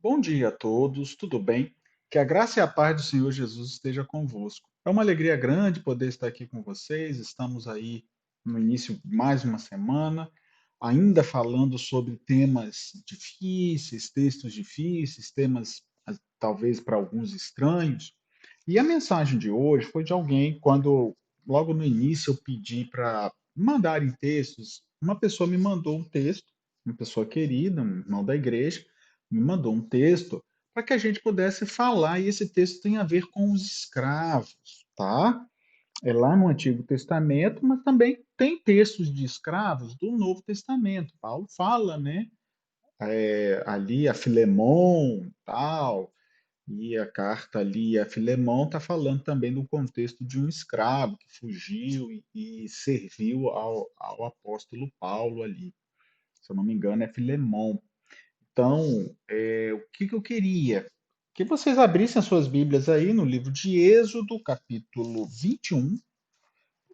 Bom dia a todos, tudo bem? Que a graça e a paz do Senhor Jesus esteja convosco. É uma alegria grande poder estar aqui com vocês. Estamos aí no início de mais uma semana, ainda falando sobre temas difíceis, textos difíceis, temas talvez para alguns estranhos. E a mensagem de hoje foi de alguém, quando logo no início eu pedi para mandarem textos, uma pessoa me mandou um texto, uma pessoa querida, um irmão da igreja me mandou um texto para que a gente pudesse falar, e esse texto tem a ver com os escravos, tá? É lá no Antigo Testamento, mas também tem textos de escravos do Novo Testamento. Paulo fala, né? Ali a Filemon, tal, e a carta ali a Filemon está falando também do contexto de um escravo que fugiu e serviu ao apóstolo Paulo ali. Se eu não me engano, é Filemon. Então, o que que eu queria? Que vocês abrissem as suas Bíblias aí no livro de Êxodo, capítulo 21. O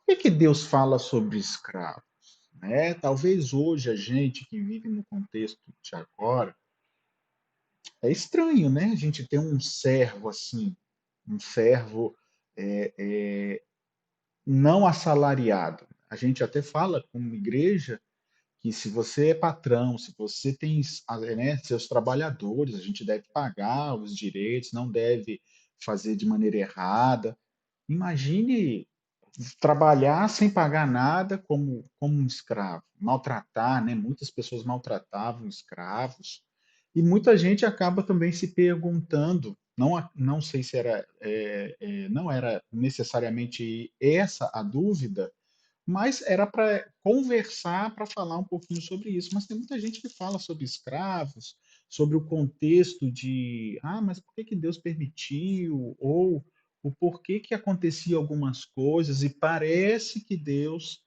que que Deus fala sobre escravos? Né? Talvez hoje a gente que vive no contexto de agora, é estranho, né? A gente ter um servo assim, um servo é, é, não assalariado. A gente até fala como igreja que se você é patrão, se você tem, né, seus trabalhadores, a gente deve pagar os direitos, não deve fazer de maneira errada. Imagine trabalhar sem pagar nada como um escravo, maltratar, né? Muitas pessoas maltratavam escravos e muita gente acaba também se perguntando, não sei se era, não era necessariamente essa a dúvida, mas era para conversar, para falar um pouquinho sobre isso. Mas tem muita gente que fala sobre escravos, sobre o contexto de, mas por que que Deus permitiu? Ou o porquê que acontecia algumas coisas e parece que Deus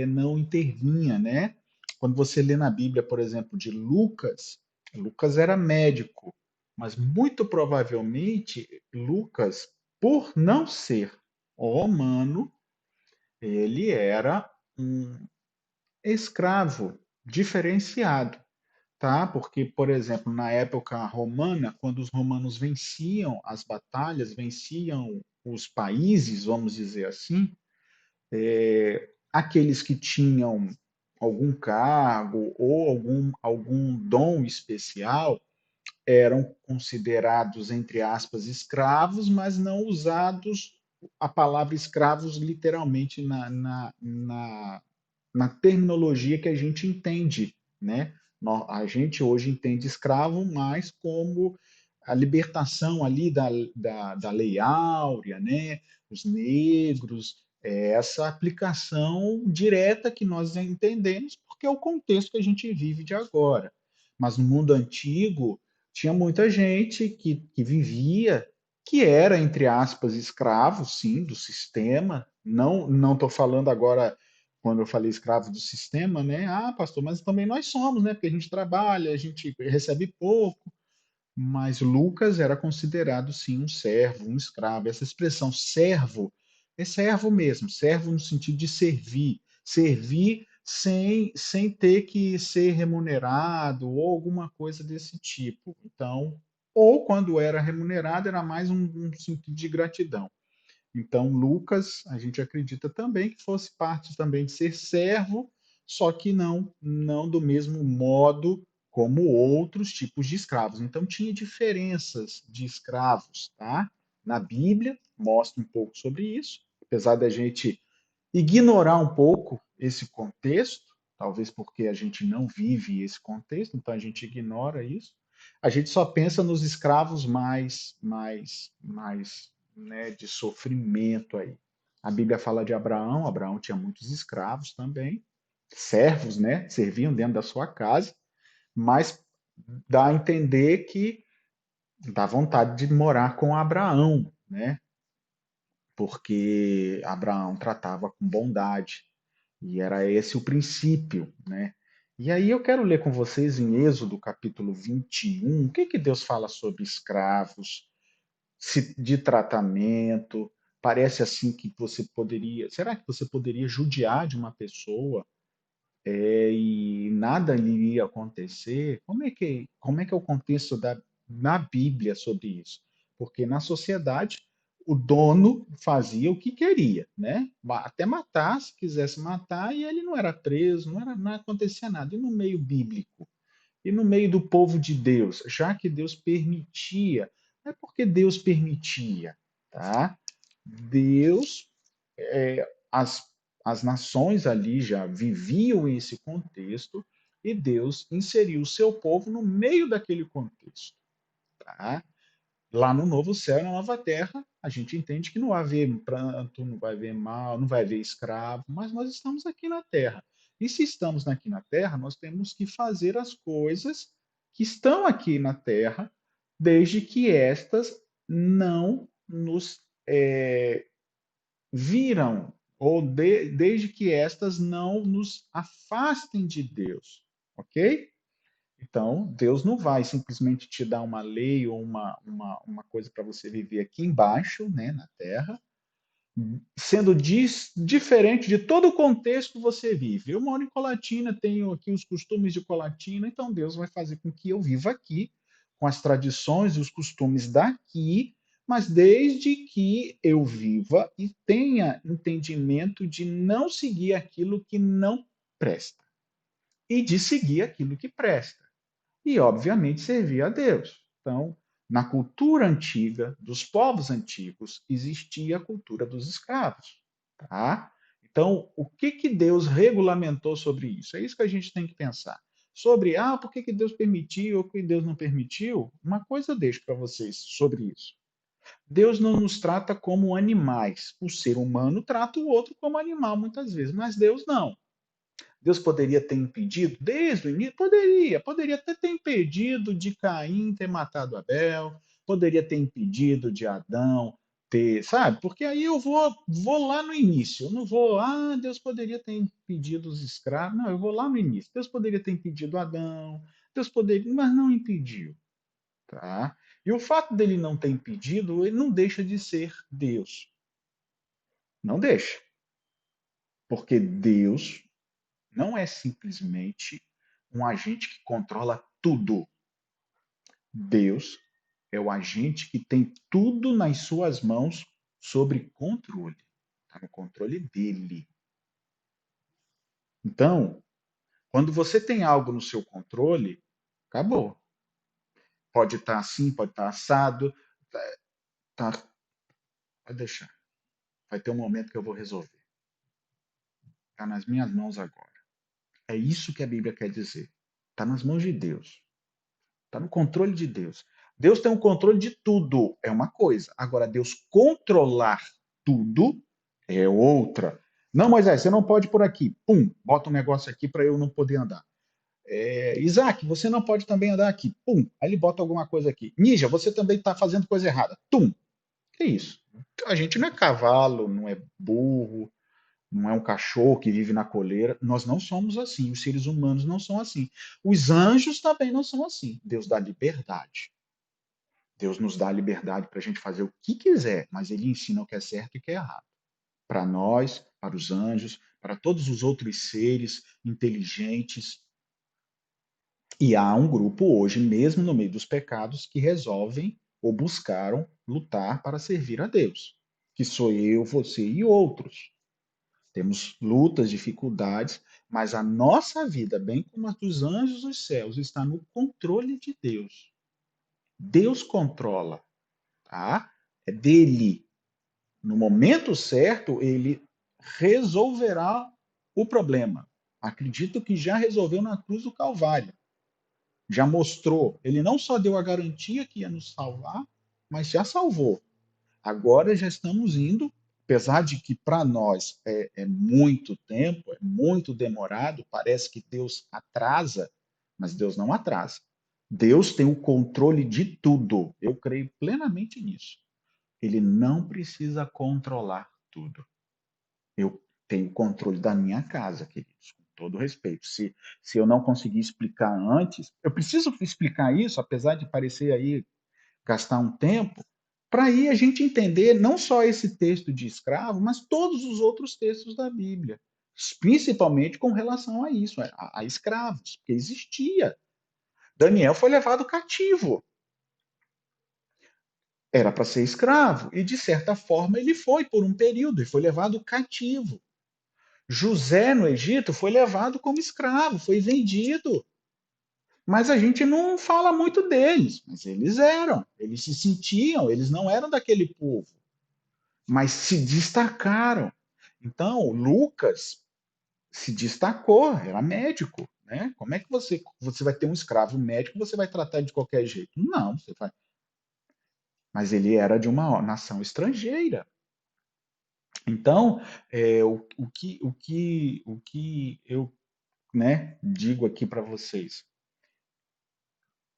não intervinha, né? Quando você lê na Bíblia, por exemplo, de Lucas, Lucas era médico, mas muito provavelmente Lucas, por não ser romano, ele era um escravo diferenciado, tá? Porque, por exemplo, na época romana, quando os romanos venciam as batalhas, venciam os países, vamos dizer assim, aqueles que tinham algum cargo ou algum dom especial eram considerados, entre aspas, escravos, mas não usados a palavra escravos literalmente na terminologia que a gente entende, né? A gente hoje entende escravo mais como a libertação ali da Lei Áurea, né? Os negros, essa aplicação direta que nós entendemos, porque é o contexto que a gente vive de agora. Mas no mundo antigo, tinha muita gente que vivia, que era, entre aspas, escravo, sim, do sistema. Não estou falando agora quando eu falei escravo do sistema, né? Pastor, mas também nós somos, né? Porque a gente trabalha, a gente recebe pouco. Mas Lucas era considerado, sim, um servo, um escravo. Essa expressão servo é servo mesmo, servo no sentido de servir, servir sem ter que ser remunerado ou alguma coisa desse tipo. Então, ou quando era remunerado, era mais um sentido de gratidão. Então, Lucas, a gente acredita também que fosse parte também de ser servo, só que não do mesmo modo como outros tipos de escravos. Então, tinha diferenças de escravos, tá? Na Bíblia, mostra um pouco sobre isso, apesar da gente ignorar um pouco esse contexto, talvez porque a gente não vive esse contexto, então a gente ignora isso. A gente só pensa nos escravos mais, né, de sofrimento aí. A Bíblia fala de Abraão, Abraão tinha muitos escravos também, servos, né, serviam dentro da sua casa, mas dá a entender que dá vontade de morar com Abraão, né, porque Abraão tratava com bondade, e era esse o princípio, né? E aí eu quero ler com vocês em Êxodo capítulo 21, o que que Deus fala sobre escravos, de tratamento. Parece assim que você poderia, será que você poderia judiar de uma pessoa e nada iria acontecer, como é que é o contexto na Bíblia sobre isso? Porque na sociedade o dono fazia o que queria, né? Até matar, se quisesse matar, e ele não era preso, não acontecia nada. E no meio bíblico? E no meio do povo de Deus? Já que Deus permitia, não é porque Deus permitia, tá? Deus as, as nações ali já viviam esse contexto e Deus inseriu o seu povo no meio daquele contexto. Tá? Lá no novo céu e na nova terra, a gente entende que não vai haver pranto, não vai haver mal, não vai haver escravo, mas nós estamos aqui na terra. E se estamos aqui na terra, nós temos que fazer as coisas que estão aqui na terra, desde que estas não nos viram, desde que estas não nos afastem de Deus, ok? Então, Deus não vai simplesmente te dar uma lei ou uma coisa para você viver aqui embaixo, né, na terra, sendo diferente de todo o contexto que você vive. Eu moro em Colatina, tenho aqui os costumes de Colatina, então Deus vai fazer com que eu viva aqui, com as tradições e os costumes daqui, mas desde que eu viva e tenha entendimento de não seguir aquilo que não presta e de seguir aquilo que presta. E, obviamente, servir a Deus. Então, na cultura antiga, dos povos antigos, existia a cultura dos escravos. Tá? Então, o que, que Deus regulamentou sobre isso? É isso que a gente tem que pensar. Sobre, por que, que Deus permitiu ou que Deus não permitiu? Uma coisa eu deixo para vocês sobre isso. Deus não nos trata como animais. O ser humano trata o outro como animal muitas vezes, mas Deus não. Deus poderia ter impedido desde o início? Poderia até ter impedido de Caim ter matado Abel, poderia ter impedido de Adão ter, sabe? Porque aí eu vou lá no início, eu não vou, Deus poderia ter impedido os escravos, não, eu vou lá no início. Deus poderia ter impedido Adão, Deus poderia, mas não impediu, tá? E o fato dele não ter impedido, ele não deixa de ser Deus. Não deixa. Porque Deus não é simplesmente um agente que controla tudo. Deus é o agente que tem tudo nas suas mãos sobre controle. Está no controle dele. Então, quando você tem algo no seu controle, acabou. Pode estar assim, pode estar assado. Tá, pode deixar. Vai ter um momento que eu vou resolver. Está nas minhas mãos agora. É isso que a Bíblia quer dizer. Está nas mãos de Deus. Está no controle de Deus. Deus tem o controle de tudo, é uma coisa. Agora, Deus controlar tudo é outra. Não, Moisés, você não pode ir por aqui. Pum, bota um negócio aqui para eu não poder andar. Isaac, você não pode também andar aqui. Pum, aí ele bota alguma coisa aqui. Ninja, você também está fazendo coisa errada. Tum. Que isso? A gente não é cavalo, não é burro, não é um cachorro que vive na coleira. Nós não somos assim. Os seres humanos não são assim. Os anjos também não são assim. Deus dá liberdade. Deus nos dá a liberdade para a gente fazer o que quiser, mas ele ensina o que é certo e o que é errado. Para nós, para os anjos, para todos os outros seres inteligentes. E há um grupo hoje, mesmo no meio dos pecados, que resolvem ou buscaram lutar para servir a Deus, que sou eu, você e outros. Temos lutas, dificuldades, mas a nossa vida, bem como a dos anjos dos céus, está no controle de Deus. Deus controla, tá? É dele. No momento certo, ele resolverá o problema. Acredito que já resolveu na cruz do Calvário. Já mostrou. Ele não só deu a garantia que ia nos salvar, mas já salvou. Agora já estamos indo, apesar de que para nós é muito tempo, é muito demorado, parece que Deus atrasa, mas Deus não atrasa. Deus tem o controle de tudo. Eu creio plenamente nisso. Ele não precisa controlar tudo. Eu tenho controle da minha casa, queridos, com todo respeito. Se eu não conseguir explicar antes, eu preciso explicar isso, apesar de parecer aí gastar um tempo, para aí a gente entender não só esse texto de escravo, mas todos os outros textos da Bíblia. principalmente com relação a isso, a escravos, porque existia. Daniel foi levado cativo, era para ser escravo, e de certa forma ele foi por um período, e foi levado cativo. José no Egito foi levado como escravo, foi vendido. Mas a gente não fala muito deles, mas eles eram, eles se sentiam, eles não eram daquele povo, mas se destacaram. Então, Lucas se destacou, era médico, né? Como é que você vai ter um escravo médico, você vai tratar de qualquer jeito? Não, você vai. Mas ele era de uma nação estrangeira. Então, o que eu, né, digo aqui para vocês,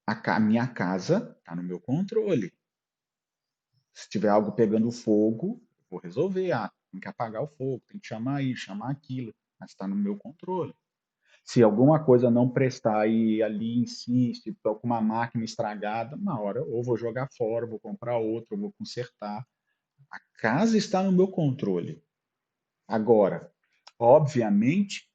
a minha casa está no meu controle. Se tiver algo pegando fogo, eu vou resolver. Ah, tem que apagar o fogo, tem que chamar isso, chamar aquilo, mas está no meu controle. Se alguma coisa não prestar e ali insiste, estou com uma máquina estragada, uma hora ou vou jogar fora, vou comprar outra, ou vou consertar. A casa está no meu controle. Agora, obviamente,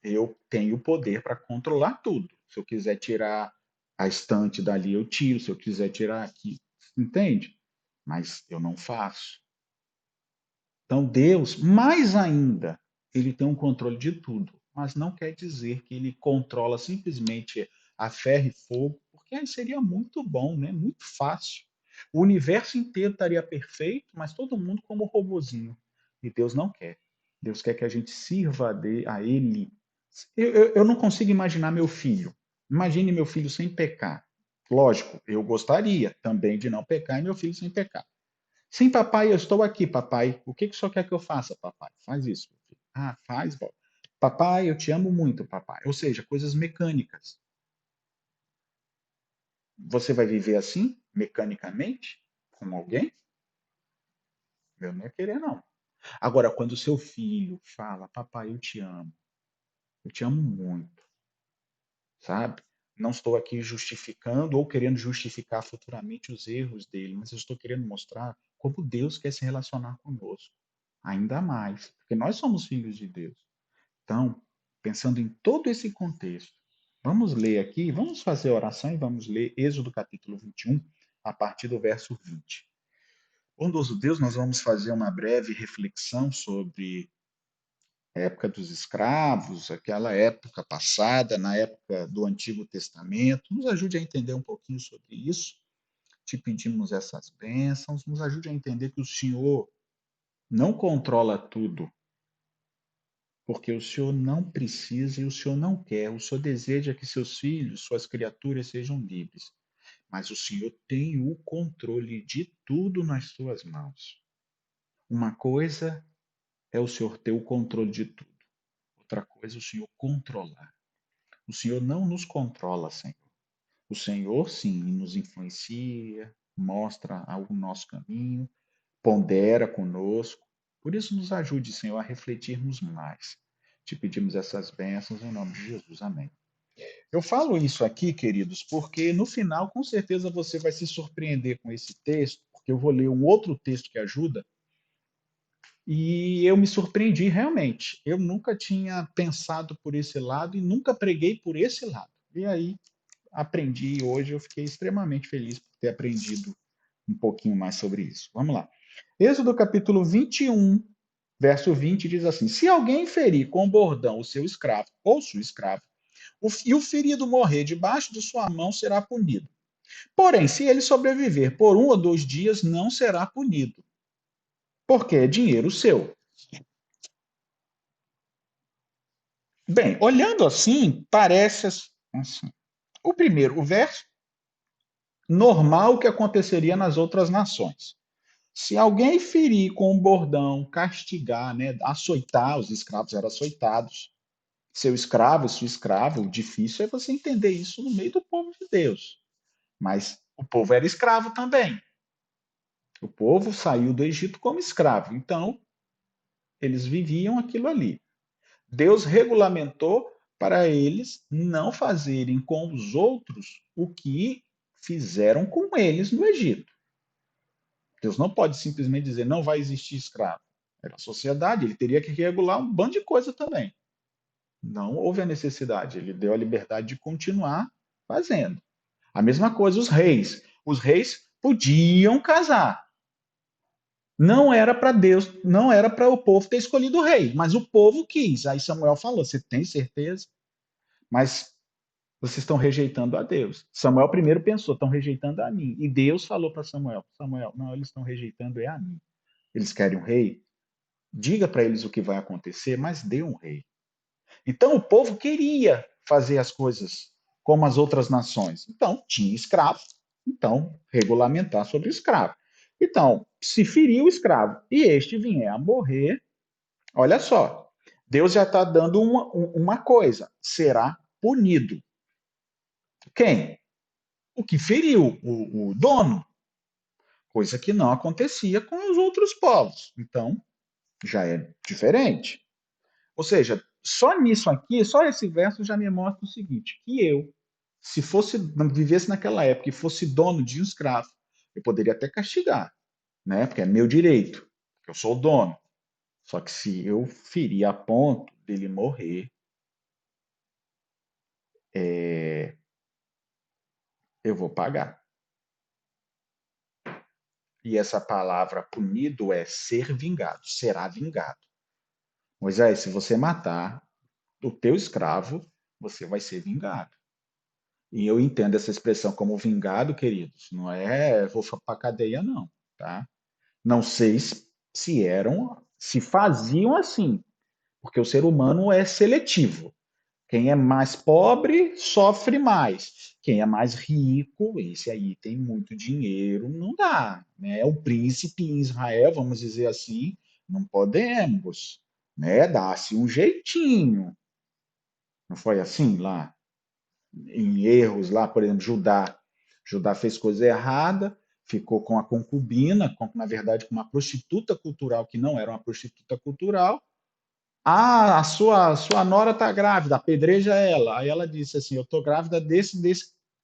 eu tenho poder para controlar tudo. Se eu quiser tirar a estante dali, eu tiro. Se eu quiser tirar aqui, entende? Mas eu não faço. Então, Deus, mais ainda, ele tem um controle de tudo, mas não quer dizer que ele controla simplesmente a ferro e fogo, porque aí seria muito bom, né? Muito fácil. O universo inteiro estaria perfeito, mas todo mundo como robozinho. E Deus não quer. Deus quer que a gente sirva a Ele. Eu não consigo imaginar meu filho. Imagine meu filho sem pecar. Lógico, eu gostaria também de não pecar e meu filho sem pecar. Sim, papai, eu estou aqui, papai. O que que o senhor quer que eu faça, papai? Faz isso, meu filho. Ah, faz, vó. Papai, eu te amo muito, papai. Ou seja, coisas mecânicas. Você vai viver assim, mecanicamente, com alguém? Eu não ia querer, não. Agora, quando o seu filho fala, papai, eu te amo muito, sabe? Não estou aqui justificando ou querendo justificar futuramente os erros dele, mas eu estou querendo mostrar como Deus quer se relacionar conosco. Ainda mais, porque nós somos filhos de Deus. Então, pensando em todo esse contexto, vamos ler aqui, vamos fazer a oração e vamos ler Êxodo capítulo 21, a partir do verso 20. Bondoso Deus, nós vamos fazer uma breve reflexão sobre a época dos escravos, aquela época passada, na época do Antigo Testamento. Nos ajude a entender um pouquinho sobre isso. Te pedimos essas bênçãos, nos ajude a entender que o Senhor não controla tudo, porque o Senhor não precisa e o Senhor não quer. O Senhor deseja que seus filhos, suas criaturas sejam livres. Mas o Senhor tem o controle de tudo nas suas mãos. Uma coisa é o Senhor ter o controle de tudo. Outra coisa é o Senhor controlar. O Senhor não nos controla, Senhor. O Senhor, sim, nos influencia, mostra o nosso caminho, pondera conosco. Por isso, nos ajude, Senhor, a refletirmos mais. Te pedimos essas bênçãos em nome de Jesus. Amém. Eu falo isso aqui, queridos, porque no final, com certeza, você vai se surpreender com esse texto, porque eu vou ler um outro texto que ajuda, e eu me surpreendi realmente. Eu nunca tinha pensado por esse lado e nunca preguei por esse lado. E aí aprendi e hoje eu fiquei extremamente feliz por ter aprendido um pouquinho mais sobre isso. Vamos lá. Êxodo capítulo 21, verso 20 diz assim: Se alguém ferir com bordão o seu escravo ou sua escrava, e o ferido morrer debaixo de sua mão, será punido. Porém, se ele sobreviver por 1 ou 2 dias, não será punido, porque é dinheiro seu. Bem, olhando assim, parece assim. O primeiro, o verso, normal que aconteceria nas outras nações. Se alguém ferir com um bordão, castigar, né, açoitar, os escravos eram açoitados. Seu escravo, sua escrava, o difícil é você entender isso no meio do povo de Deus. Mas o povo era escravo também. O povo saiu do Egito como escravo. Então, eles viviam aquilo ali. Deus regulamentou para eles não fazerem com os outros o que fizeram com eles no Egito. Deus não pode simplesmente dizer não vai existir escravo. Era a sociedade, ele teria que regular um bando de coisa também. Não houve a necessidade, ele deu a liberdade de continuar fazendo. A mesma coisa os reis. Os reis podiam casar. Não era para Deus, não era para o povo ter escolhido o rei, mas o povo quis. Aí Samuel falou: Você tem certeza? Mas vocês estão rejeitando a Deus. Samuel primeiro pensou: Estão rejeitando a mim. E Deus falou para Samuel: Samuel, não, eles estão rejeitando é a mim. Eles querem um rei? Diga para eles o que vai acontecer, mas dê um rei. Então o povo queria fazer as coisas como as outras nações. Então tinha escravo. Então regulamentar sobre o escravo. Então, se ferir o escravo e este vier a morrer, olha só, Deus já está dando uma coisa: será punido. Quem? O que feriu, o dono. Coisa que não acontecia com os outros povos. Então, já é diferente. Ou seja, só nisso aqui, só esse verso já me mostra o seguinte: que eu, se fosse, vivesse naquela época e fosse dono de um escravo, eu poderia até castigar, né? Porque é meu direito, eu sou o dono. Só que se eu ferir a ponto dele morrer, é, eu vou pagar. E essa palavra punido é ser vingado, será vingado. Moisés, se você matar o teu escravo, você vai ser vingado. E eu entendo essa expressão como vingado, queridos. Não é vou para cadeia, não, tá? Não sei se eram, se faziam assim, porque o ser humano é seletivo. Quem é mais pobre sofre mais. Quem é mais rico, esse aí tem muito dinheiro, não dá. Né? O príncipe em Israel, vamos dizer assim, não podemos. Né? Dá-se um jeitinho. Não foi assim lá? Em erros lá, por exemplo, Judá. Judá fez coisa errada, ficou com a concubina, na verdade, com uma prostituta cultural que não era uma prostituta cultural. Ah, a sua nora está grávida, apedreja ela. Aí ela disse assim: Eu estou grávida desse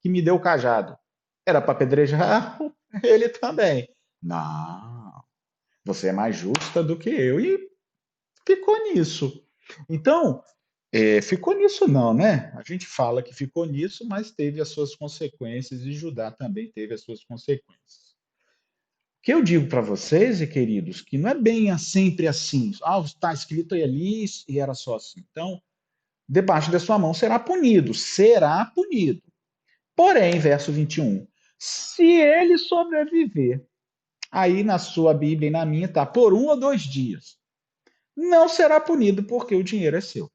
que me deu o cajado. Era para apedrejar ele também. Não, você é mais justa do que eu. E ficou nisso. Então, ficou nisso não, né? A gente fala que ficou nisso, mas teve as suas consequências e Judá também teve as suas consequências. O que eu digo para vocês, queridos, que não é bem sempre assim. Ah, está escrito aí ali e era só assim. Então, debaixo da sua mão será punido, será punido. Porém, verso 21, se ele sobreviver, aí na sua Bíblia e na minha está por 1 ou 2 dias, não será punido porque o dinheiro é seu.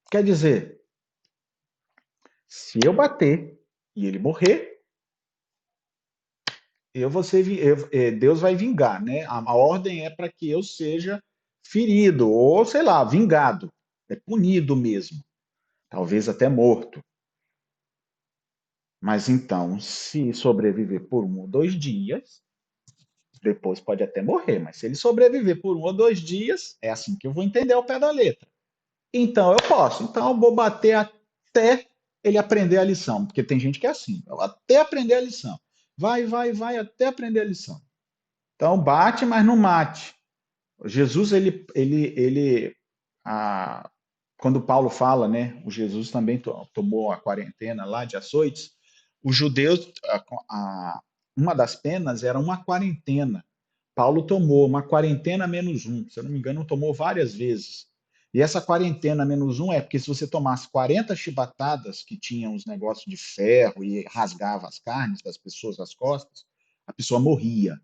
Quer dizer, se eu bater e ele morrer, Deus vai vingar, né? A ordem é para que eu seja ferido ou, sei lá, vingado, é punido mesmo, talvez até morto. Mas então, se sobreviver por 1 ou 2 dias, depois pode até morrer, mas se ele sobreviver por 1 ou 2 dias, é assim que eu vou entender ao pé da letra. Então eu posso. Então eu vou bater até ele aprender a lição, porque tem gente que é assim, até aprender a lição. Vai, até aprender a lição. Então bate, mas não mate. Jesus, quando Paulo fala, né, o Jesus também tomou a quarentena lá de açoites, os judeus, uma das penas era uma quarentena. Paulo tomou uma quarentena menos um, se eu não me engano, tomou várias vezes. E essa quarentena menos um é porque se você tomasse 40 chibatadas que tinham os negócios de ferro e rasgava as carnes das pessoas, as costas, a pessoa morria.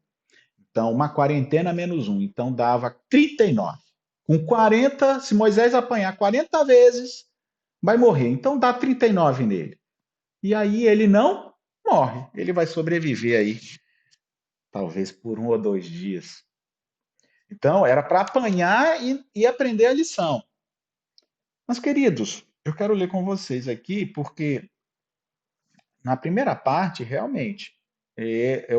Então, uma quarentena menos um. Então, dava 39. Com 40, se Moisés apanhar 40 vezes, vai morrer. Então, dá 39 nele. E aí ele não morre. Ele vai sobreviver aí, talvez por 1 ou 2 dias. Então, era para apanhar e aprender a lição. Mas, queridos, eu quero ler com vocês aqui, porque na primeira parte, realmente,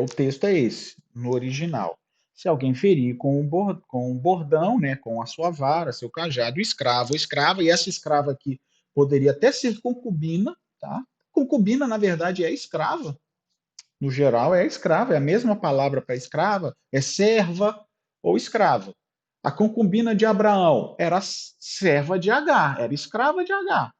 o texto é esse, no original. Se alguém ferir com um bordão, né, com a sua vara, seu cajado, escravo ou escrava, e essa escrava aqui poderia até ser concubina, tá? Concubina, na verdade, é escrava. No geral, é escrava, é a mesma palavra para escrava, é serva ou escrava. A concubina de Abraão era serva de Agar, era escrava de Agar.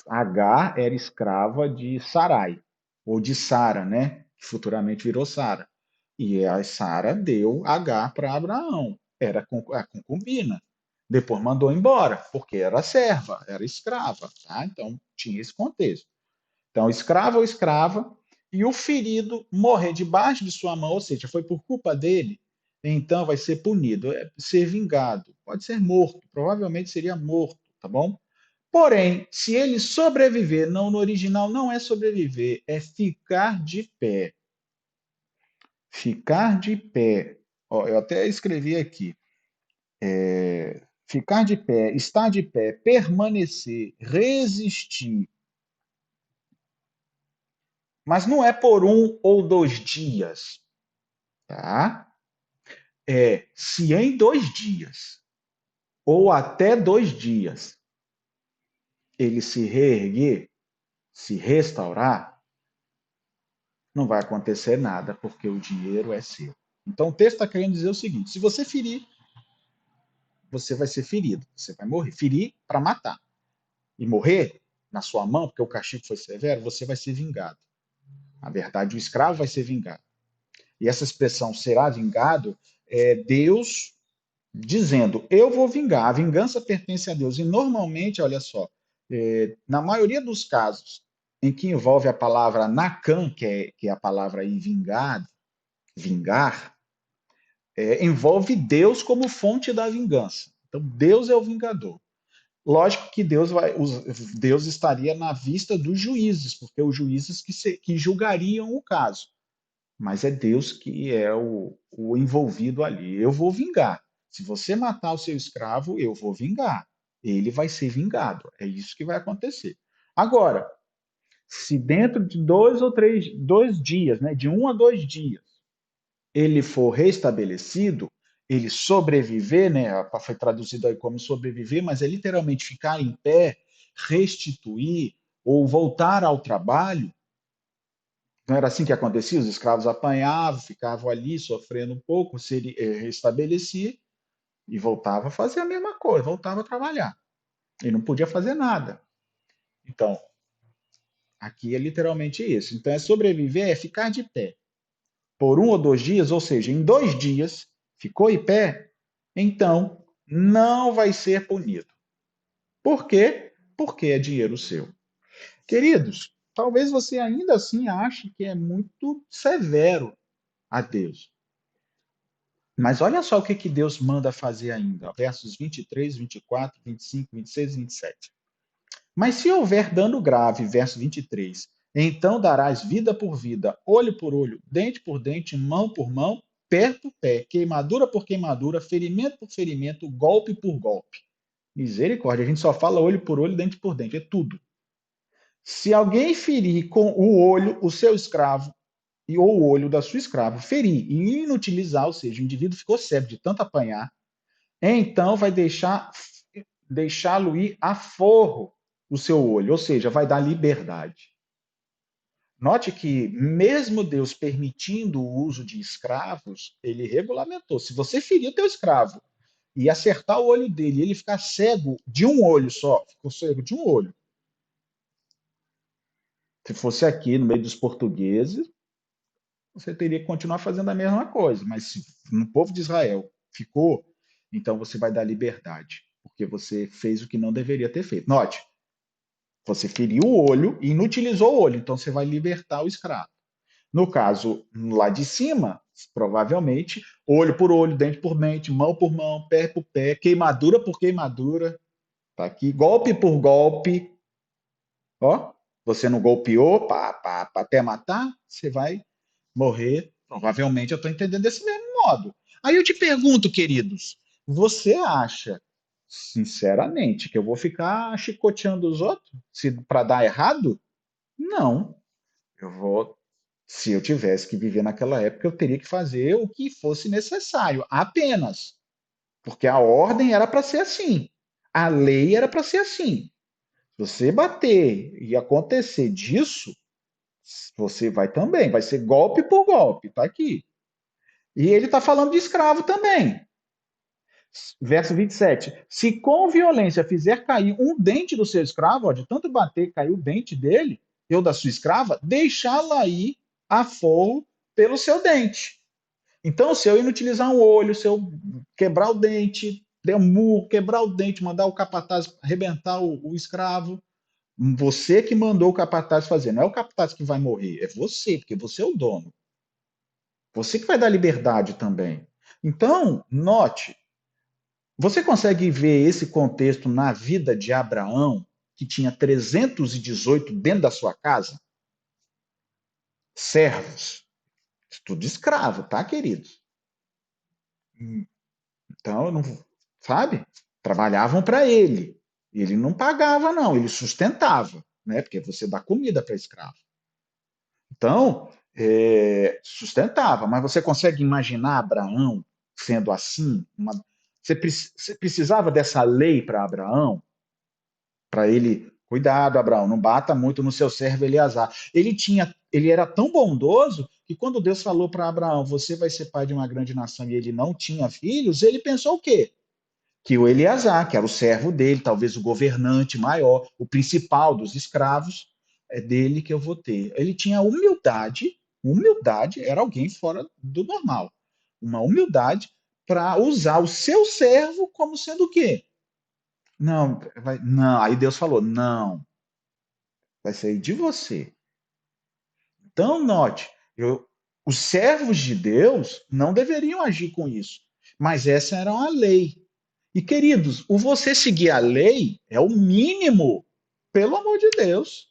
Agar era escrava de Sarai, ou de Sara, né? Que futuramente virou Sara. E a Sara deu Agar para Abraão, era a concubina. Depois mandou embora, porque era serva, era escrava, tá? Então tinha esse contexto. Então, escravo ou escrava, e o ferido morrer debaixo de sua mão, ou seja, foi por culpa dele, então vai ser punido, ser vingado, pode ser morto, provavelmente seria morto, tá bom? Porém, se ele sobreviver, não no original não é sobreviver, é ficar de pé. Ficar de pé. Ó, eu até escrevi aqui. Ficar de pé, estar de pé, permanecer, resistir. Mas não é por 1 ou 2 dias, tá? É se em 2 dias ou até 2 dias ele se reerguer, se restaurar, não vai acontecer nada, porque o dinheiro é seu. Então o texto está querendo dizer o seguinte: se você ferir, você vai ser ferido, você vai morrer. Ferir para matar. E morrer na sua mão, porque o castigo foi severo, você vai ser vingado. Na verdade, o escravo vai ser vingado. E essa expressão será vingado é Deus dizendo: eu vou vingar, a vingança pertence a Deus. E normalmente, olha só, na maioria dos casos em que envolve a palavra nakan, que é a palavra aí vingar, vingar, envolve Deus como fonte da vingança. Então, Deus é o vingador. Lógico que Deus estaria na vista dos juízes, porque os juízes que julgariam o caso. Mas é Deus que é o envolvido ali. Eu vou vingar. Se você matar o seu escravo, eu vou vingar. Ele vai ser vingado. É isso que vai acontecer. Agora, se dentro de 2 ou 3 dias, né, de 1 a 2 dias, ele for restabelecido, ele sobreviver, né, foi traduzido aí como sobreviver, mas é literalmente ficar em pé, restituir ou voltar ao trabalho. Não era assim que acontecia? Os escravos apanhavam, ficavam ali sofrendo um pouco, se restabelecia e voltava a fazer a mesma coisa, voltava a trabalhar. E não podia fazer nada. Então, aqui é literalmente isso. Então, sobreviver é ficar de pé. Por 1 ou 2 dias, ou seja, em 2 dias, ficou em pé, então não vai ser punido. Por quê? Porque é dinheiro seu. Queridos, talvez você ainda assim ache que é muito severo a Deus. Mas olha só o que Deus manda fazer ainda. Versos 23, 24, 25, 26 e 27. Mas se houver dano grave, verso 23, então darás vida por vida, olho por olho, dente por dente, mão por mão, pé por pé, queimadura por queimadura, ferimento por ferimento, golpe por golpe. Misericórdia, a gente só fala olho por olho, dente por dente, é tudo. Se alguém ferir com o olho o seu escravo, ou o olho da sua escrava, ferir e inutilizar, ou seja, o indivíduo ficou cego de tanto apanhar, então vai deixá-lo ir a forro o seu olho, ou seja, vai dar liberdade. Note que, mesmo Deus permitindo o uso de escravos, ele regulamentou. Se você ferir o teu escravo e acertar o olho dele, ele ficar cego de um olho só, ficou cego de um olho. Se fosse aqui no meio dos portugueses, você teria que continuar fazendo a mesma coisa. Mas se no povo de Israel ficou, então você vai dar liberdade, porque você fez o que não deveria ter feito. Note, você feriu o olho e inutilizou o olho, então você vai libertar o escravo. No caso lá de cima, provavelmente, olho por olho, dente por dente, mão por mão, pé por pé, queimadura por queimadura, tá aqui, golpe por golpe, ó, você não golpeou até matar, você vai morrer. Provavelmente eu estou entendendo desse mesmo modo. Aí eu te pergunto, queridos, você acha, sinceramente, que eu vou ficar chicoteando os outros para dar errado? Não. Eu vou. Se eu tivesse que viver naquela época, eu teria que fazer o que fosse necessário, apenas. Porque a ordem era para ser assim. A lei era para ser assim. Se você bater e acontecer disso, Você vai também, vai ser golpe por golpe, tá aqui. E ele está falando de escravo também. Verso 27. Se com violência fizer cair um dente do seu escravo, ó, de tanto bater, caiu o dente dele, ou da sua escrava, deixá-la ir a forro pelo seu dente. Então, se eu inutilizar um olho, se eu quebrar o dente, der um murro, quebrar o dente, mandar o capataz arrebentar o escravo, você que mandou o capataz fazer, não é o capataz que vai morrer, é você, porque você é o dono. Você que vai dar liberdade também. Então, note, você consegue ver esse contexto na vida de Abraão, que tinha 318 dentro da sua casa? Servos. Tudo escravo, tá, queridos? Então, não, sabe? Trabalhavam para ele. Ele não pagava, não, ele sustentava, né? Porque você dá comida para escravo. Então, sustentava. Mas você consegue imaginar Abraão sendo assim? Você precisava dessa lei para Abraão? Para ele, cuidado, Abraão, não bata muito no seu servo Eleazar. Ele era tão bondoso que quando Deus falou para Abraão, você vai ser pai de uma grande nação, e ele não tinha filhos, ele pensou o quê? Que o Eleazar, que era o servo dele, talvez o governante maior, o principal dos escravos, é dele que eu vou ter. Ele tinha humildade, humildade era alguém fora do normal. Uma humildade para usar o seu servo como sendo o quê? Não, não. Aí Deus falou: não, vai sair de você. Então, note, os servos de Deus não deveriam agir com isso. Mas essa era a lei. E, queridos, o você seguir a lei é o mínimo, pelo amor de Deus.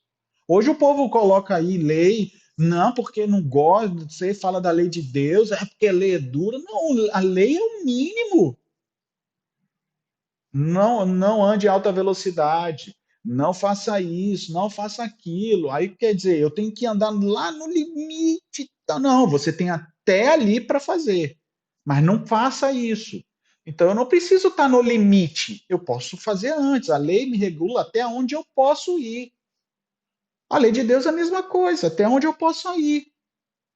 Hoje o povo coloca aí lei, não, porque não gosta, você fala da lei de Deus, é porque a lei é dura. Não, a lei é o mínimo. Não, não ande em alta velocidade, não faça isso, não faça aquilo. Aí quer dizer, eu tenho que andar lá no limite. Não, você tem até ali para fazer, mas não faça isso. Então eu não preciso estar no limite, eu posso fazer antes. A lei me regula até onde eu posso ir. A lei de Deus é a mesma coisa, até onde eu posso ir.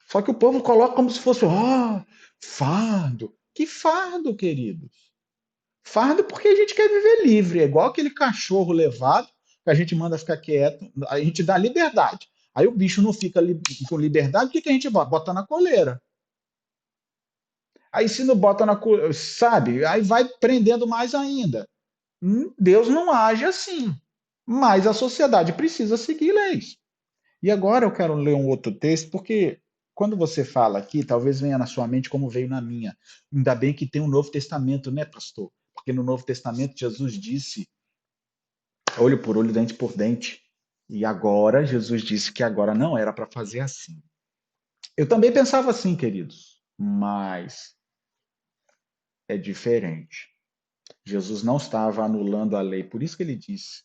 Só que o povo coloca como se fosse, fardo. Que fardo, queridos? Fardo porque a gente quer viver livre, é igual aquele cachorro levado, que a gente manda ficar quieto, a gente dá liberdade. Aí o bicho não fica com liberdade, o que, que a gente bota? Bota na coleira. Aí se não bota na coleira, sabe? Aí vai prendendo mais ainda. Deus não age assim. Mas a sociedade precisa seguir leis. E agora eu quero ler um outro texto, porque quando você fala aqui, talvez venha na sua mente como veio na minha. Ainda bem que tem um Novo Testamento, né, pastor? Porque no Novo Testamento Jesus disse olho por olho, dente por dente. E agora Jesus disse que agora não era para fazer assim. Eu também pensava assim, queridos, mas é diferente. Jesus não estava anulando a lei, por isso que ele disse: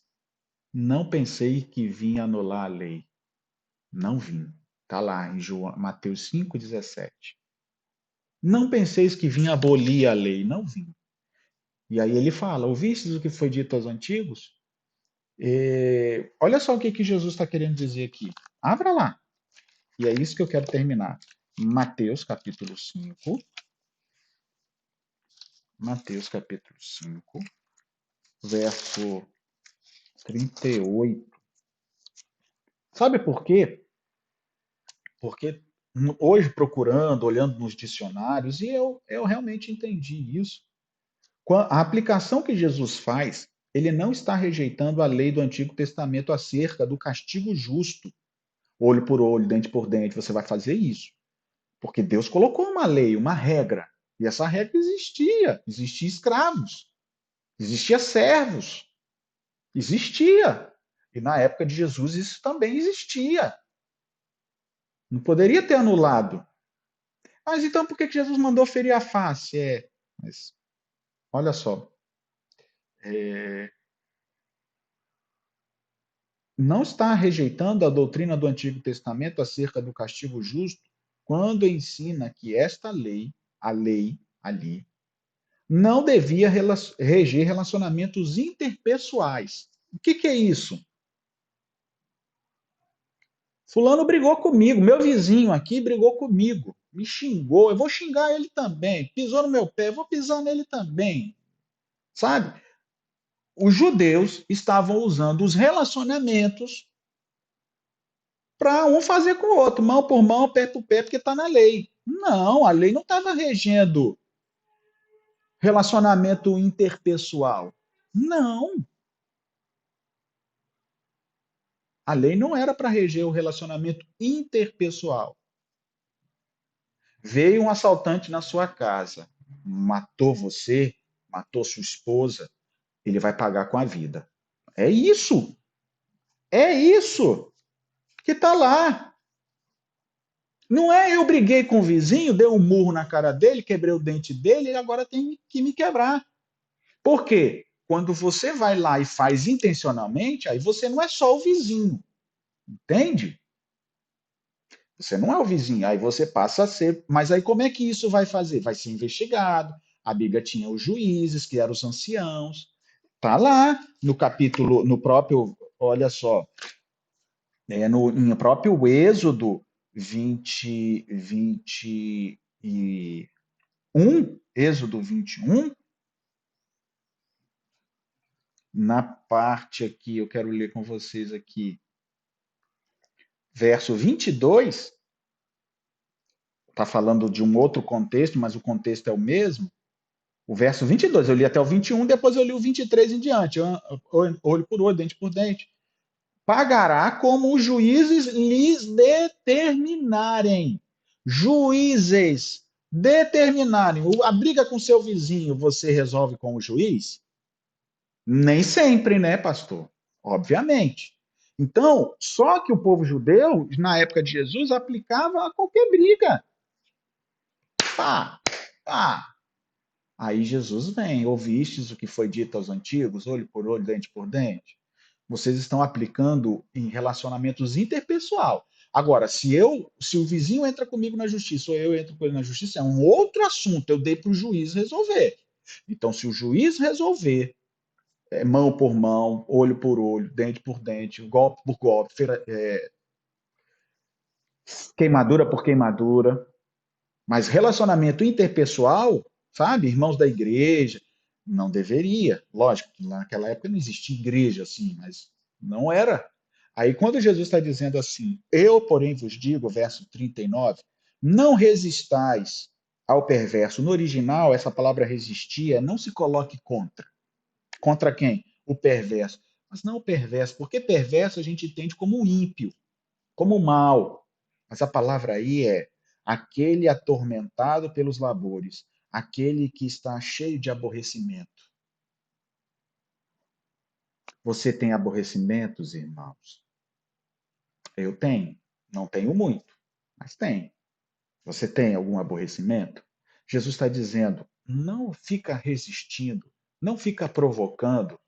não pensei que vinha anular a lei. Não vim. Está lá em Mateus 5,17. Não penseis que vinha abolir a lei. Não vim. E aí ele fala: ouvistes o que foi dito aos antigos? Olha só o que Jesus está querendo dizer aqui. Abra lá. E é isso que eu quero terminar. Mateus capítulo 5. Mateus capítulo 5, verso 38. Sabe por quê? Porque hoje procurando, olhando nos dicionários, e eu realmente entendi isso. A aplicação que Jesus faz, ele não está rejeitando a lei do Antigo Testamento acerca do castigo justo. Olho por olho, dente por dente, você vai fazer isso. Porque Deus colocou uma lei, uma regra. E essa regra existia. Existia escravos, existia servos, existia. E na época de Jesus isso também existia. Não poderia ter anulado. Mas então por que Jesus mandou ferir a face? Mas olha só. É, não está rejeitando a doutrina do Antigo Testamento acerca do castigo justo quando ensina que esta lei, a lei ali, não devia reger relacionamentos interpessoais. O que é isso? Fulano brigou comigo, meu vizinho aqui brigou comigo, me xingou, eu vou xingar ele também. Pisou no meu pé, eu vou pisar nele também. Sabe? Os judeus estavam usando os relacionamentos para um fazer com o outro, mão por mão, pé por pé, porque está na lei. Não, a lei não estava regendo relacionamento interpessoal. Não, a lei não era para reger o relacionamento interpessoal. Veio um assaltante na sua casa, matou você, matou sua esposa, ele vai pagar com a vida. É isso que está lá. Não é eu briguei com o vizinho, dei um murro na cara dele, quebrei o dente dele, ele agora tem que me quebrar. Por quê? Quando você vai lá e faz intencionalmente, aí você não é só o vizinho, entende? Você não é o vizinho, aí você passa a ser. Mas aí como é que isso vai fazer? Vai ser investigado. A Bíblia tinha os juízes, que eram os anciãos. Tá lá no capítulo, no próprio, olha só, no próprio Êxodo 21, Êxodo 21, na parte aqui, eu quero ler com vocês aqui, verso 22, está falando de um outro contexto, mas o contexto é o mesmo. O verso 22, eu li até o 21, depois eu li o 23 em diante, olho por olho, dente por dente. Pagará como os juízes lhes determinarem. Juízes determinarem. A briga com seu vizinho você resolve com o juiz? Nem sempre, né, pastor? Obviamente. Então, só que o povo judeu, na época de Jesus, aplicava a qualquer briga. Pá, pá. Aí Jesus vem, ouvistes o que foi dito aos antigos, olho por olho, dente por dente. Vocês estão aplicando em relacionamentos interpessoal. Agora, se o vizinho entra comigo na justiça ou eu entro com ele na justiça, é um outro assunto. Eu dei para o juiz resolver. Então, se o juiz resolver, mão por mão, olho por olho, dente por dente, golpe por golpe, queimadura por queimadura, mas relacionamento interpessoal, sabe? Irmãos da igreja, não deveria. Lógico que naquela época não existia igreja assim, mas não era. Aí quando Jesus está dizendo assim, eu, porém, vos digo, verso 39, não resistais ao perverso. No original, essa palavra resistir é não se coloque contra. Contra quem? O perverso. Mas não o perverso, porque perverso a gente entende como ímpio, como mal. Mas a palavra aí é aquele atormentado pelos labores, aquele que está cheio de aborrecimento. Você tem aborrecimentos, irmãos? Eu tenho. Não tenho muito, mas tenho. Você tem algum aborrecimento? Jesus está dizendo: não fica resistindo, não fica provocando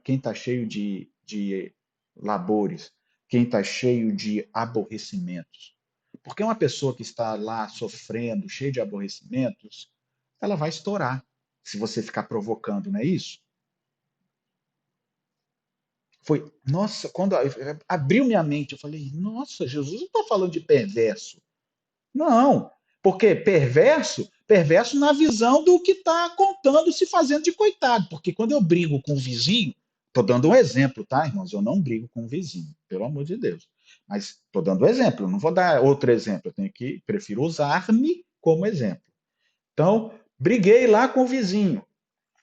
quem está cheio de labores, quem está cheio de aborrecimentos. Porque uma pessoa que está lá sofrendo, cheia de aborrecimentos, ela vai estourar se você ficar provocando, não é isso? Foi, nossa, quando abriu minha mente, eu falei, nossa, Jesus não está falando de perverso. Não, porque perverso na visão do que está contando, se fazendo de coitado. Porque quando eu brigo com o vizinho, estou dando um exemplo, tá, irmãos? Eu não brigo com o vizinho, pelo amor de Deus. Mas estou dando um exemplo, não vou dar outro exemplo, eu tenho que, prefiro usar-me como exemplo. Então, briguei lá com o vizinho.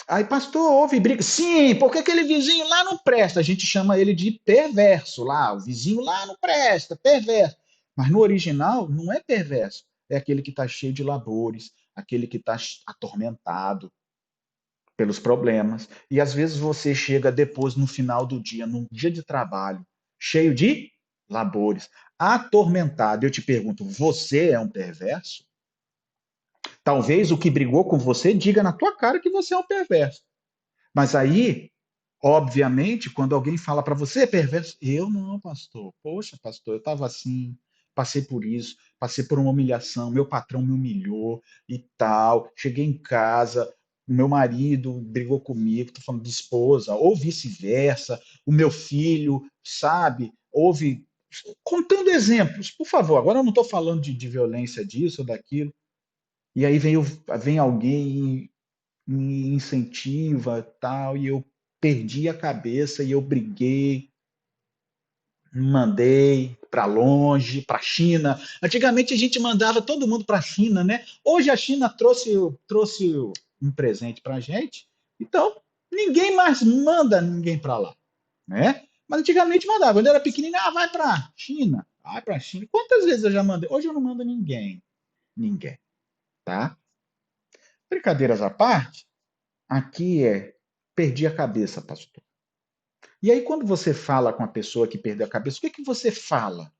Aí, pastor, houve briga. Sim, porque aquele vizinho lá não presta. A gente chama ele de perverso lá. O vizinho lá não presta, perverso. Mas no original, não é perverso. É aquele que está cheio de labores, aquele que está atormentado pelos problemas. E às vezes você chega depois, no final do dia, num dia de trabalho, cheio de labores, atormentado. Eu te pergunto, você é um perverso? Talvez o que brigou com você diga na tua cara que você é um perverso. Mas aí, obviamente, quando alguém fala para você, é perverso, eu não, pastor. Poxa, pastor, eu estava assim, passei por isso, passei por uma humilhação, meu patrão me humilhou e tal. Cheguei em casa, meu marido brigou comigo, estou falando de esposa, ou vice-versa, o meu filho, sabe, houve. contando exemplos, por favor. Agora eu não estou falando de violência disso ou daquilo. E aí vem alguém e me incentiva tal, e eu perdi a cabeça e eu briguei, mandei para longe, para a China. Antigamente a gente mandava todo mundo para a China, né? Hoje a China trouxe um presente para a gente, então ninguém mais manda ninguém para lá, né? Mas antigamente mandava. Quando eu era pequenininho, vai para a China, vai para a China. Quantas vezes eu já mandei? Hoje eu não mando ninguém, ninguém, tá? Brincadeiras à parte, aqui perdi a cabeça, pastor. E aí quando você fala com a pessoa que perdeu a cabeça, o que que você fala?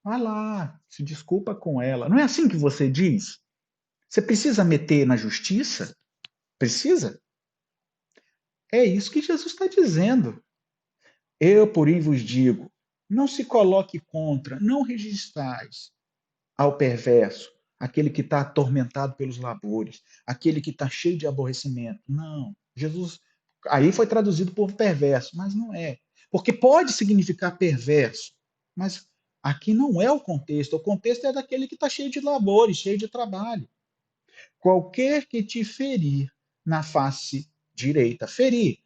Vai lá, se desculpa com ela. Não é assim que você diz? Você precisa meter na justiça? Precisa? É isso que Jesus está dizendo. Eu, porém, vos digo: não se coloque contra, não registrais ao perverso, aquele que está atormentado pelos labores, aquele que está cheio de aborrecimento. Não. Jesus, aí foi traduzido por perverso, mas não é. Porque pode significar perverso, mas aqui não é o contexto. O contexto é daquele que está cheio de labores, cheio de trabalho. Qualquer que te ferir na face direita, ferir,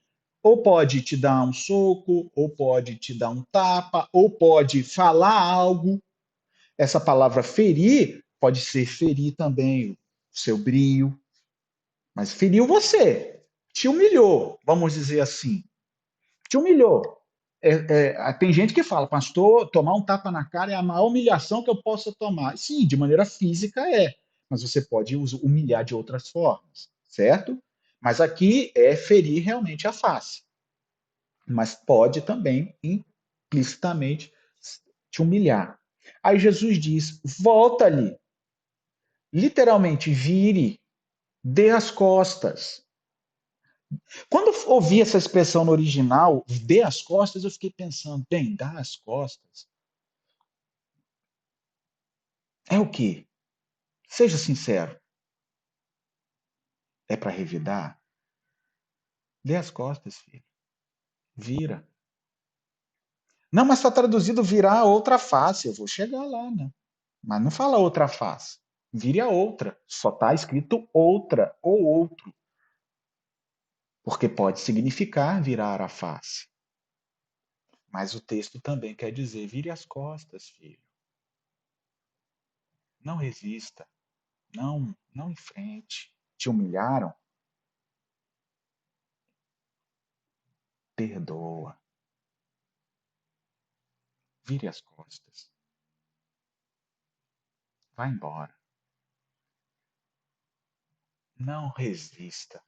ou pode te dar um soco, ou pode te dar um tapa, ou pode falar algo. Essa palavra ferir pode ser ferir também o seu brio, mas feriu você, te humilhou, vamos dizer assim, te humilhou. Tem gente que fala, pastor, tomar um tapa na cara é a maior humilhação que eu possa tomar. Sim, de maneira física mas você pode humilhar de outras formas, certo? Mas aqui é ferir realmente a face, mas pode também implicitamente te humilhar. Aí Jesus diz: volta ali, literalmente vire, dê as costas. Quando eu ouvi essa expressão no original, dê as costas, eu fiquei pensando, bem, dar as costas é o quê? Seja sincero, é para revidar? Dê as costas, filho. Vira. Não, mas está traduzido virar a outra face. Eu vou chegar lá, né? Mas não fala outra face. Vire a outra. Só está escrito outra ou outro. Porque pode significar virar a face. Mas o texto também quer dizer: vire as costas, filho. Não resista. Não enfrente. Te humilharam? Perdoa. Vire as costas. Vá embora. Não resista.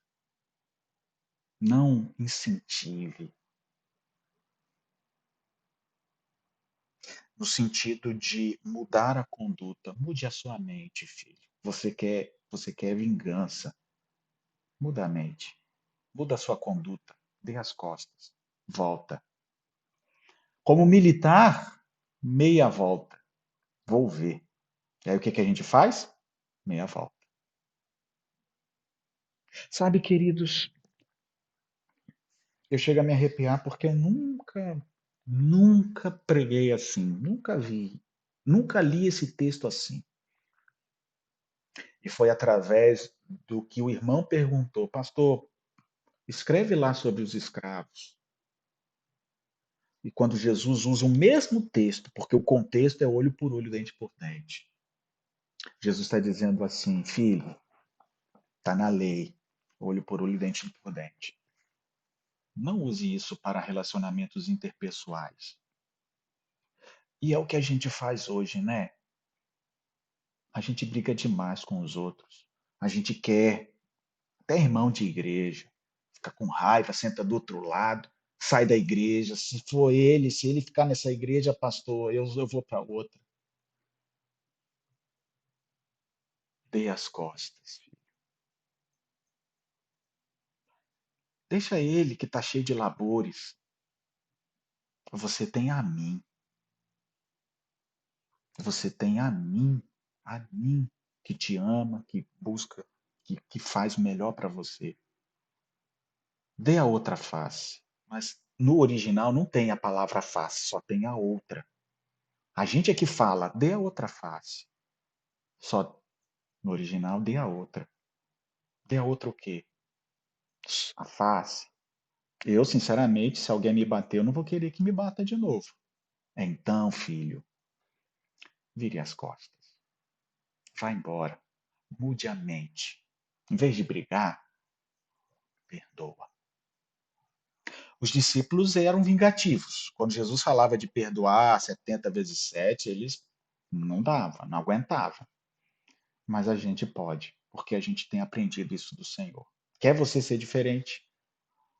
Não incentive. No sentido de mudar a conduta. Mude a sua mente, filho. Você quer vingança. Muda a mente. Muda a sua conduta. Dê as costas. Volta. Como militar, meia volta. Vou ver. E aí o que que a gente faz? Meia volta. Sabe, queridos, eu chego a me arrepiar porque eu nunca preguei assim, nunca vi, nunca li esse texto assim. E foi através do que o irmão perguntou, pastor, escreve lá sobre os escravos. E quando Jesus usa o mesmo texto, porque o contexto é olho por olho, dente por dente. Jesus está dizendo assim, filho, está na lei, olho por olho, dente por dente. Não use isso para relacionamentos interpessoais. E é o que a gente faz hoje, né? A gente briga demais com os outros. A gente quer, até irmão de igreja, fica com raiva, senta do outro lado, sai da igreja. Se ele ficar nessa igreja, pastor, eu vou para outra. Dê as costas, filho. Deixa ele que está cheio de labores. Você tem a mim. Você tem a mim que te ama, que busca, que faz o melhor para você. Dê a outra face. Mas no original não tem a palavra face, só tem a outra. A gente é que fala, dê a outra face. Só no original, dê a outra. Dê a outra o quê? A face. Eu, sinceramente, se alguém me bater, eu não vou querer que me bata de novo. Então, filho, vire as costas. Vá embora. Mude a mente. Em vez de brigar, perdoa. Os discípulos eram vingativos. Quando Jesus falava de perdoar 70 vezes 7, eles não davam, não aguentavam. Mas a gente pode, porque a gente tem aprendido isso do Senhor. Quer você ser diferente?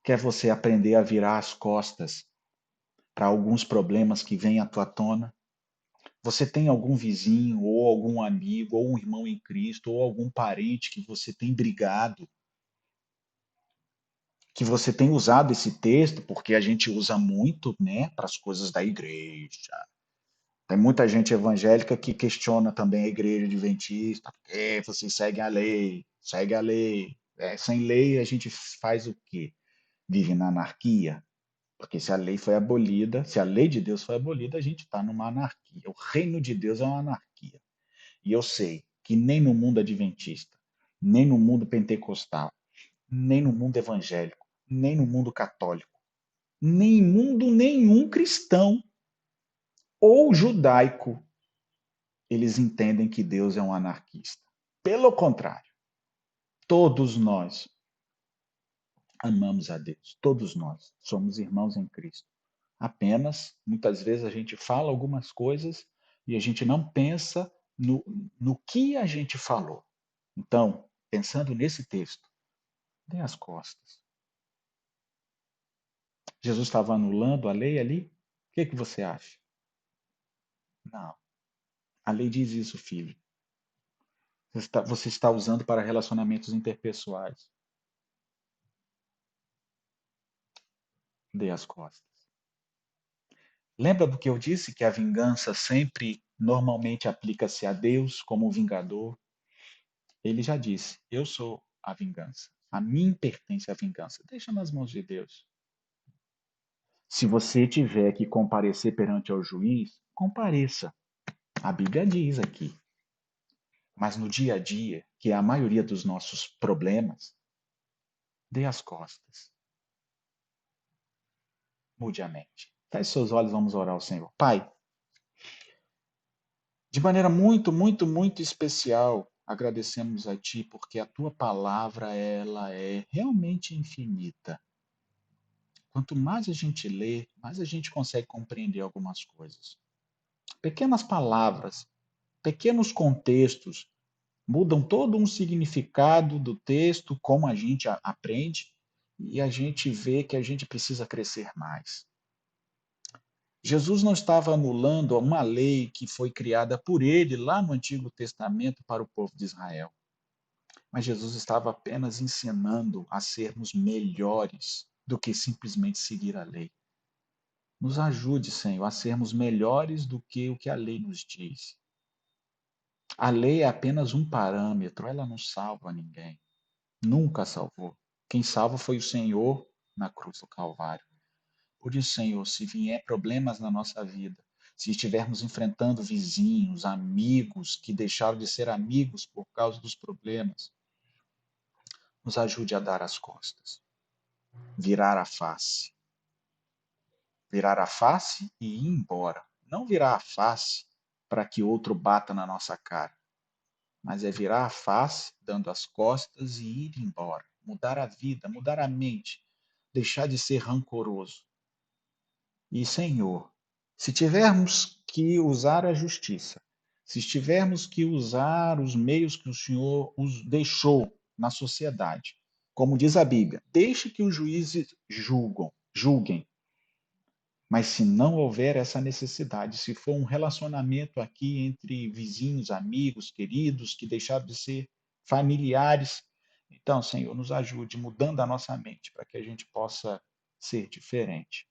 Quer você aprender a virar as costas para alguns problemas que vêm à tua tona? Você tem algum vizinho, ou algum amigo, ou um irmão em Cristo, ou algum parente que você tem brigado, que você tem usado esse texto, porque a gente usa muito, né, para as coisas da igreja. Tem muita gente evangélica que questiona também a igreja adventista, porque vocês seguem a lei, segue a lei. Sem lei a gente faz o quê? Vive na anarquia. Porque se a lei foi abolida, se a lei de Deus foi abolida, a gente está numa anarquia. O reino de Deus é uma anarquia. E eu sei que nem no mundo adventista, nem no mundo pentecostal, nem no mundo evangélico, nem no mundo católico, nem em mundo nenhum cristão ou judaico, eles entendem que Deus é um anarquista. Pelo contrário, todos nós amamos a Deus, todos nós somos irmãos em Cristo. Apenas, muitas vezes, a gente fala algumas coisas e a gente não pensa no que a gente falou. Então, pensando nesse texto, dê as costas. Jesus estava anulando a lei ali? O que você acha? Não. A lei diz isso, filho. Você está usando para relacionamentos interpessoais. Dê as costas. Lembra do que eu disse? Que a vingança sempre, normalmente, aplica-se a Deus como o vingador. Ele já disse: eu sou a vingança. A mim pertence a vingança. Deixa nas mãos de Deus. Se você tiver que comparecer perante ao juiz, compareça. A Bíblia diz aqui. Mas no dia a dia, que é a maioria dos nossos problemas, dê as costas. Mude a mente. Feche seus olhos, vamos orar ao Senhor. Pai, de maneira muito, muito, muito especial, agradecemos a Ti porque a Tua palavra ela é realmente infinita. Quanto mais a gente lê, mais a gente consegue compreender algumas coisas. Pequenas palavras, pequenos contextos mudam todo um significado do texto, como a gente aprende, e a gente vê que a gente precisa crescer mais. Jesus não estava anulando uma lei que foi criada por ele lá no Antigo Testamento para o povo de Israel, mas Jesus estava apenas ensinando a sermos melhores do que simplesmente seguir a lei. Nos ajude, Senhor, a sermos melhores do que o que a lei nos diz. A lei é apenas um parâmetro, ela não salva ninguém. Nunca salvou. Quem salva foi o Senhor na cruz do Calvário. Por isso, Senhor, se vier problemas na nossa vida, se estivermos enfrentando vizinhos, amigos que deixaram de ser amigos por causa dos problemas, nos ajude a dar as costas, virar a face. Virar a face e ir embora. Não virar a face para que outro bata na nossa cara, mas é virar a face, dando as costas e ir embora. Mudar a vida, mudar a mente, deixar de ser rancoroso. E, Senhor, se tivermos que usar a justiça, se tivermos que usar os meios que o Senhor os deixou na sociedade, como diz a Bíblia, deixe que os juízes julguem. Mas se não houver essa necessidade, se for um relacionamento aqui entre vizinhos, amigos, queridos, que deixaram de ser familiares, então, Senhor, nos ajude mudando a nossa mente para que a gente possa ser diferente.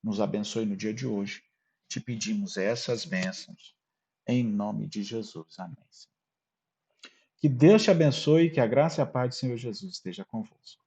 Nos abençoe no dia de hoje. Te pedimos essas bênçãos em nome de Jesus. Amém. Que Deus te abençoe e que a graça e a paz do Senhor Jesus esteja convosco.